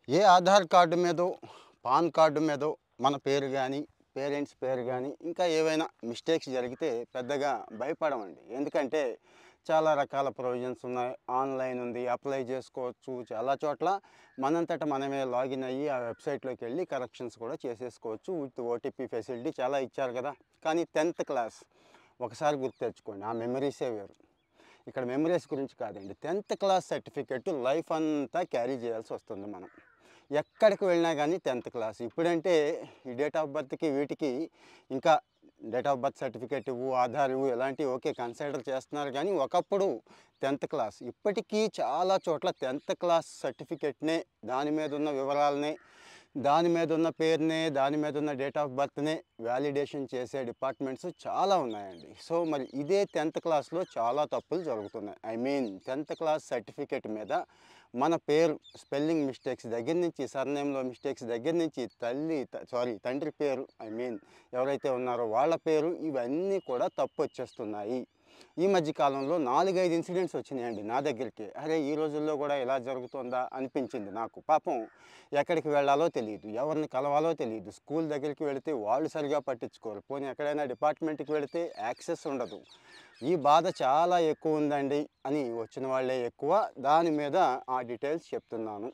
ఏ Aadhaar card మీదో, pan card మీదో మన పేరు గానీ, పేరెంట్స్ పేరు గానీ, ఇంకా ఏవైనా మిస్టేక్స్ జరిగితే పెద్దగా భయపడమండి. ఎందుకంటే చాలా రకాల ప్రొవిజన్స్ ఉన్నాయి. ఆన్‌లైన్ ఉంది. అప్లై చేసుకోవచ్చు. చాలా చోట్ల మనంతట మనమే లాగిన్ అయ్యి ఆ వెబ్‌సైట్‌లోకెళ్ళి కరెక్షన్స్ కూడా చేసేసుకోవచ్చు. విత్ ఓటీపీ ఫెసిలిటీ చాలా ఇచ్చారు కదా! కానీ 10థ్ క్లాస్ ఒకసారి గుర్తు తెచ్చుకోండి. ఆ మెమరీసే వేరు. ఇక్కడ మెమరీస్ గురించి కాదండి. 10థ్ క్లాస్ సర్టిఫికేట్ లైఫ్ అంతా క్యారీ చేయాల్సొస్తుంది మనం. ఎక్కడికి వెళ్ళినా గానీ 10థ్ క్లాస్. ఇప్పుడంటే ఈ డేట్ ఆఫ్ బర్త్‌కి వీటికి ఇంకా డేట్ ఆఫ్ బర్త్ సర్టిఫికేట్ ఇవ్వు, ఆధార్ ఇవ్వు ఇలాంటివి ఓకే కన్సిడర్ చేస్తున్నారు గానీ, ఒకప్పుడు 10థ్ క్లాస్. ఇప్పటికీ చాలా చోట్ల 10థ్ క్లాస్ సర్టిఫికేట్‌నే దాని మీదున్న వివరాలనే, దాని మీదున్న పేరునే, దాని మీదున్న డేట్ ఆఫ్ బర్త్‌నే వాలిడేషన్ చేసే డిపార్ట్మెంట్స్ చాలా ఉన్నాయండి. సో, మరి ఇదే 10థ్ క్లాస్‌లో చాలా తప్పులు జరుగుతున్నాయి. ఐ మీన్ 10థ్ క్లాస్ సర్టిఫికేట్ మీద మన పేరు స్పెల్లింగ్ మిస్టేక్స్ దగ్గర నుంచి, సర్‌నేమ్‌లో మిస్టేక్స్ దగ్గర నుంచి, తండ్రి పేరు ఐ మీన్ ఎవరైతే ఉన్నారో వాళ్ళ పేరు ఇవన్నీ కూడా తప్పొచ్చేస్తున్నాయి. ఈ మధ్య కాలంలో 4, 5 ఇన్సిడెంట్స్ వచ్చినాయండి నా దగ్గరికి. అరే! ఈ రోజుల్లో కూడా ఇలా జరుగుతోందా అనిపించింది నాకు. పాపం ఎక్కడికి వెళ్ళాలో తెలీదు. ఎవరిని కలవాలో తెలీదు. స్కూల్ దగ్గరికి వెళితే వాళ్ళు సరిగ్గా పట్టించుకోరు. పోనీ ఎక్కడైనా డిపార్ట్మెంట్‌కి వెళితే యాక్సెస్ ఉండదు. ఈ బాధ చాలా ఎక్కువుందండి అని వచ్చిన వాళ్ళే ఎక్కువ. దాని మీద ఆ డీటెయిల్స్ చెప్తున్నాను.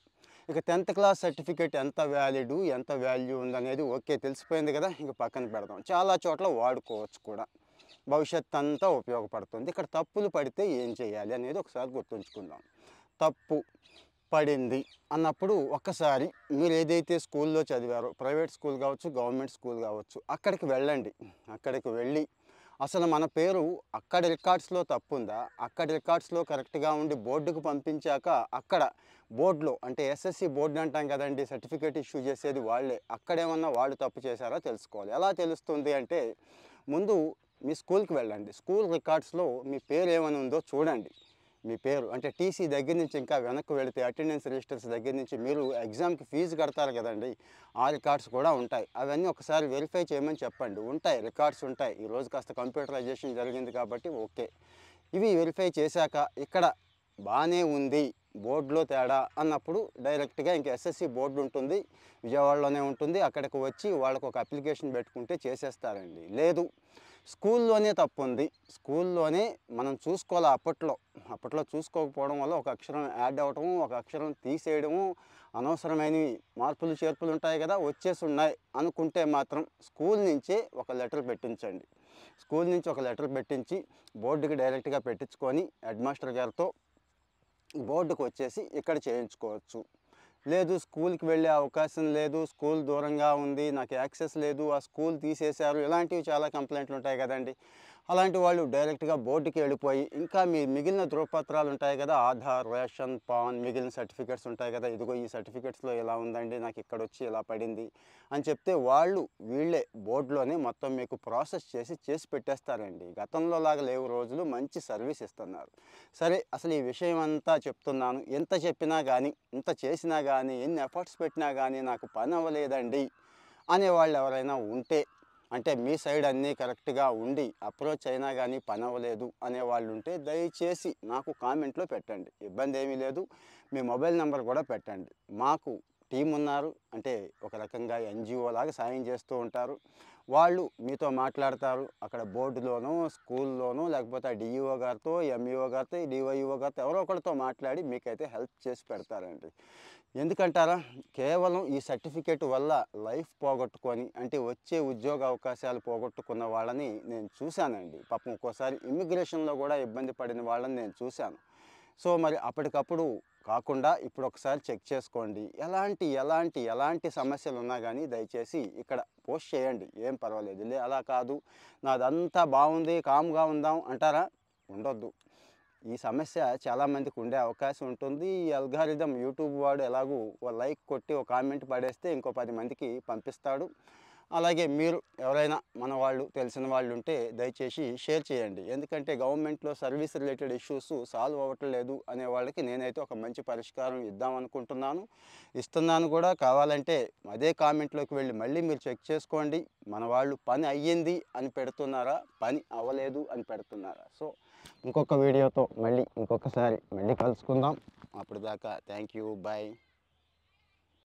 ఇక 10థ్ క్లాస్ సర్టిఫికేట్ ఎంత వ్యాలిడు, ఎంత వాల్యూ ఉందనేది ఓకే తెలిసిపోయింది కదా! ఇంక పక్కన పెడదాం. చాలా చోట్ల వాడుకోవచ్చు కూడా. భవిష్యత్తంతా ఉపయోగపడుతుంది. ఇక్కడ తప్పులు పడితే ఏం చేయాలి అనేది ఒకసారి గుర్తుంచుకుందాం. తప్పు పడింది అన్నప్పుడు ఒక్కసారి మీరు ఏదైతే స్కూల్‌లో చదివారో ప్రైవేట్ స్కూల్ కావచ్చు, గవర్నమెంట్ స్కూల్ కావచ్చు అక్కడికి వెళ్ళండి. అక్కడికి వెళ్ళి అసలు మన పేరు అక్కడ రికార్డ్స్‌లో తప్పుందా? అక్కడ రికార్డ్స్‌లో కరెక్ట్‌గా ఉండి బోర్డుకు పంపించాక అక్కడ బోర్డ్‌లో అంటే ఎస్ఎస్‌సి బోర్డ్ అంటాం కదండీ! సర్టిఫికేట్ ఇష్యూ చేసేది వాళ్ళే. అక్కడేమన్నా వాళ్ళు తప్పు చేశారో తెలుసుకోవాలి. ఎలా తెలుస్తుంది అంటే ముందు మీ స్కూల్‌కి వెళ్ళండి. స్కూల్ రికార్డ్స్‌లో మీ పేరు ఏమని ఉందో చూడండి. మీ పేరు అంటే టీసీ దగ్గర నుంచి ఇంకా వెనక్కి వెళితే అటెండెన్స్ రిజిస్టర్స్ దగ్గర నుంచి మీరు ఎగ్జామ్‌కి ఫీజు కడతారు కదండీ! ఆ రికార్డ్స్ కూడా ఉంటాయి. అవన్నీ ఒకసారి వెరిఫై చేయమని చెప్పండి. ఉంటాయి. రికార్డ్స్ ఉంటాయి. ఈరోజు కాస్త కంప్యూటరైజేషన్ జరిగింది కాబట్టి ఓకే. ఇవి వెరిఫై చేశాక ఇక్కడ బానే ఉంది. బోర్డ్‌లో తేడా అన్నప్పుడు డైరెక్ట్‌గా ఇంక ఎస్ఎస్‌సి బోర్డ్ ఉంటుంది. విజయవాడలోనే ఉంటుంది. అక్కడికి వచ్చి వాళ్ళకొక అప్లికేషన్ పెట్టుకుంటే చేసేస్తారండి. లేదు స్కూల్లోనే తప్పుంది. స్కూల్లోనే మనం చూసుకోలే అప్పట్లో. అప్పట్లో చూసుకోకపోవడం వల్ల ఒక అక్షరం యాడ్ అవ్వటము, ఒక అక్షరం తీసేయడము, అనవసరమైనవి మార్పులు, చేర్పులు ఉంటాయి గదా! వచ్చేసున్నాయి అనుకుంటే మాత్రం స్కూల్ నుంచే ఒక లెటర్ పెట్టించండి. స్కూల్ నుంచి ఒక లెటర్ పెట్టించి బోర్డుకి డైరెక్ట్‌గా పెట్టించుకొని హెడ్ మాస్టర్ గారితో బోర్డుకొచ్చేసి ఇక్కడ చేయించుకోవచ్చు. లేదు స్కూల్‌కి వెళ్ళే అవకాశం లేదు. స్కూల్ దూరంగా ఉంది. నాకు యాక్సెస్ లేదు. ఆ స్కూల్ తీసేశారు. ఇలాంటివి చాలా కంప్లెయింట్లు ఉంటాయి గదండీ! అలాంటి వాళ్ళు డైరెక్ట్‌గా బోర్డ్‌కి వెళ్ళిపోయి ఇంకా మీ మిగిలిన ధృవపత్రాలు ఉంటాయి గదా! ఆధార్, రేషన్, పాన్ మిగిలిన సర్టిఫికేట్స్ ఉంటాయి గదా! ఇదిగో ఈ సర్టిఫికేట్స్‌లో ఇలా ఉందండి. నాకు ఇక్కడొచ్చి ఇలా పడింది అని చెప్తే వాళ్ళు వీళ్ళే బోర్డ్‌లోనే మొత్తం మీకు ప్రాసెస్ చేసి పెట్టేస్తారండి. గతంలో లాగా లేవు రోజులు. మంచి సర్వీస్ ఇస్తున్నారు. సరే అసలు ఈ విషయం అంతా చెప్తున్నాను. ఎంత చెప్పినా గానీ, ఇంత చేసినా గానీ, ఎన్ని ఎఫర్ట్స్ పెట్టినా గానీ నాకు పని అవ్వలేదండి అనేవాళ్ళు ఎవరైనా ఉంటే, అంటే మీ సైడ్ అన్నీ కరెక్ట్‌గా ఉండి అప్రోచ్ అయినా గానీ పని అవ్వలేదు అనేవాళ్ళు ఉంటే దయచేసి నాకు కామెంట్‌లో పెట్టండి. ఇబ్బందేమీ లేదు. మీ మొబైల్ నంబర్ కూడా పెట్టండి. మాకు టీమ్ ఉన్నారు. అంటే ఒక రకంగా ఎన్‌జీఓ లాగా సాయం చేస్తూ ఉంటారు. వాళ్ళు మీతో మాట్లాడతారు. అక్కడ బోర్డులోనో, స్కూల్‌లోనో లేకపోతే ఆ డీఈఓ గారితో, ఎంఈఓ గారితో, డీవైఈఓ గారితో ఎవరో ఒకళ్ళతో మాట్లాడి మీకైతే హెల్ప్ చేసి పెడతారండి. ఎందుకంటారా? కేవలం ఈ సర్టిఫికేట్ వల్ల లైఫ్ పోగొట్టుకొని అంటే వచ్చే ఉద్యోగ అవకాశాలు పోగొట్టుకున్న వాళ్ళని నేను చూశానండి. పాపం ఒక్కోసారి ఇమ్మిగ్రేషన్‌లో కూడా ఇబ్బంది పడిన వాళ్ళని నేను చూశాను. సో, మరి అప్పటికప్పుడు కాకుండా ఇప్పుడొకసారి చెక్ చేసుకోండి. ఎలాంటి సమస్యలున్నా గానీ దయచేసి ఇక్కడ పోస్ట్ చేయండి. ఏం పర్వాలేదు. అలా కాదు నాదంతా బావుంది, కామ్‌గా ఉందాం అంటారా? ఉండొద్దు. ఈ సమస్య చాలామందికి ఉండే అవకాశం ఉంటుంది. ఈ అల్గారిథం యూట్యూబ్ వాడు ఎలాగూ ఓ లైక్ కొట్టి, ఓ కామెంట్ పడేస్తే ఇంకో 10 మందికి పంపిస్తాడు. అలాగే మీరు ఎవరైనా మన వాళ్ళు తెలిసిన వాళ్ళుంటే దయచేసి షేర్ చేయండి. ఎందుకంటే గవర్నమెంట్‌లో సర్వీస్ రిలేటెడ్ ఇష్యూస్ సాల్వ్ అవ్వట్లేదు అనే వాళ్ళకి నేనైతే ఒక మంచి పరిష్కారం ఇద్దామనుకుంటున్నాను. ఇస్తున్నాను కూడా. కావాలంటే అదే కామెంట్‌లోకి వెళ్ళి మళ్ళీ మీరు చెక్ చేసుకోండి. మన వాళ్ళు పని అయ్యింది అని పెడుతున్నారా? పని అవ్వలేదు అని పెడుతున్నారా? సో, ఇంకొక వీడియోతో మళ్ళీ ఇంకొకసారి మళ్ళీ కలుసుకుందాం. అప్పటిదాకా థాంక్ యూ. బై.